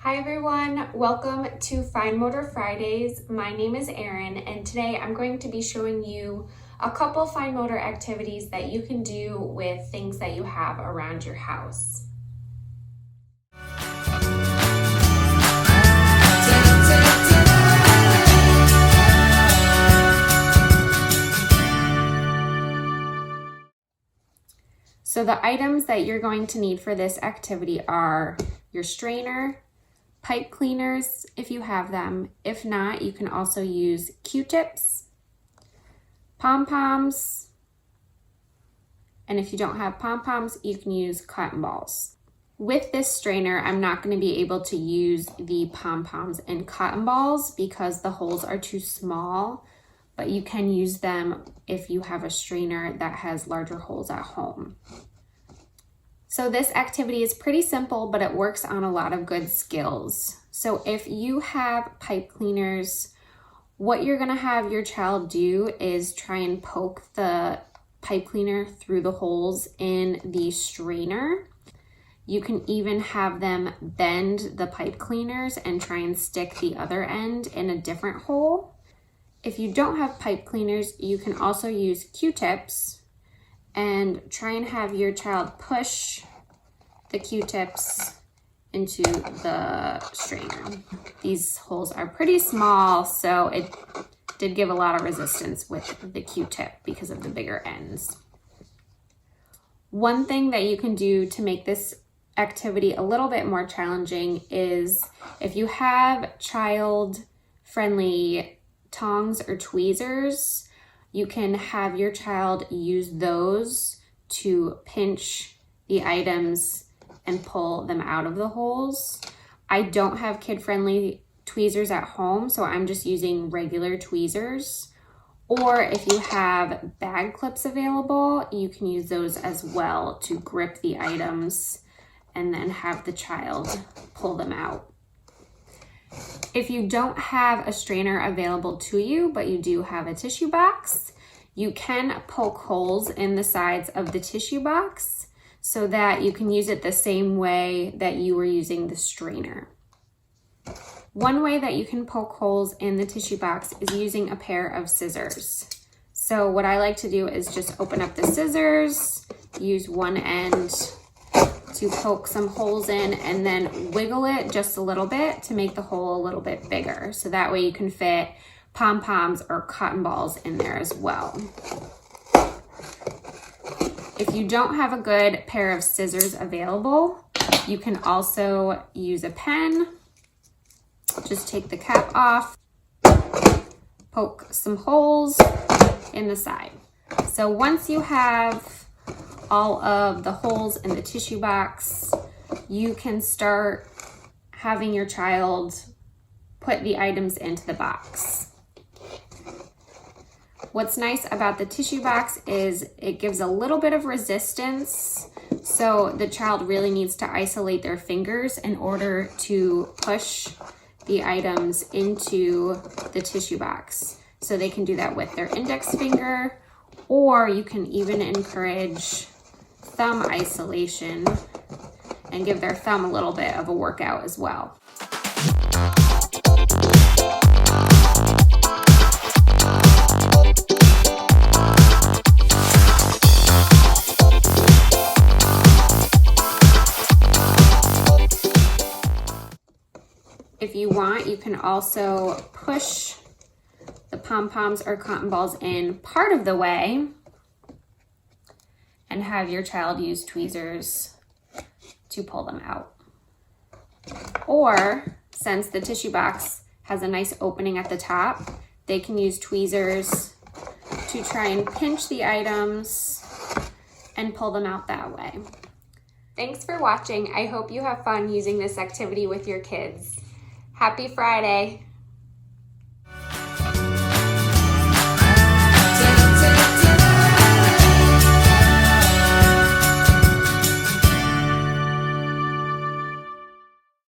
Hi everyone, welcome to Fine Motor Fridays. My name is Erin and today I'm going to be showing you a couple fine motor activities that you can do with things that you have around your house. So the items that you're going to need for this activity are your strainer, pipe cleaners if you have them. If not, you can also use Q-tips, pom-poms, and if you don't have pom-poms, you can use cotton balls. With this strainer, I'm not going to be able to use the pom-poms and cotton balls because the holes are too small, but you can use them if you have a strainer that has larger holes at home. So this activity is pretty simple, but it works on a lot of good skills. So if you have pipe cleaners, what you're gonna have your child do is try and poke the pipe cleaner through the holes in the strainer. You can even have them bend the pipe cleaners and try and stick the other end in a different hole. If you don't have pipe cleaners, you can also use Q-tips and try and have your child push the Q-tips into the strainer. These holes are pretty small, so it did give a lot of resistance with the Q-tip because of the bigger ends. One thing that you can do to make this activity a little bit more challenging is if you have child-friendly tongs or tweezers, you can have your child use those to pinch the items and pull them out of the holes. I don't have kid-friendly tweezers at home, so I'm just using regular tweezers. Or if you have bag clips available, you can use those as well to grip the items and then have the child pull them out. If you don't have a strainer available to you, but you do have a tissue box, you can poke holes in the sides of the tissue box so that you can use it the same way that you were using the strainer. One way that you can poke holes in the tissue box is using a pair of scissors. So what I like to do is just open up the scissors, use one end to poke some holes in and then wiggle it just a little bit to make the hole a little bit bigger. So that way you can fit pom-poms or cotton balls in there as well. If you don't have a good pair of scissors available, you can also use a pen. Just take the cap off, poke some holes in the side. So once you have all of the holes in the tissue box, you can start having your child put the items into the box. What's nice about the tissue box is it gives a little bit of resistance, so the child really needs to isolate their fingers in order to push the items into the tissue box. So they can do that with their index finger, or you can even encourage thumb isolation and give their thumb a little bit of a workout as well. If you want, you can also push the pom-poms or cotton balls in part of the way and have your child use tweezers to pull them out. Or, since the tissue box has a nice opening at the top, they can use tweezers to try and pinch the items and pull them out that way. Thanks for watching. I hope you have fun using this activity with your kids. Happy Friday!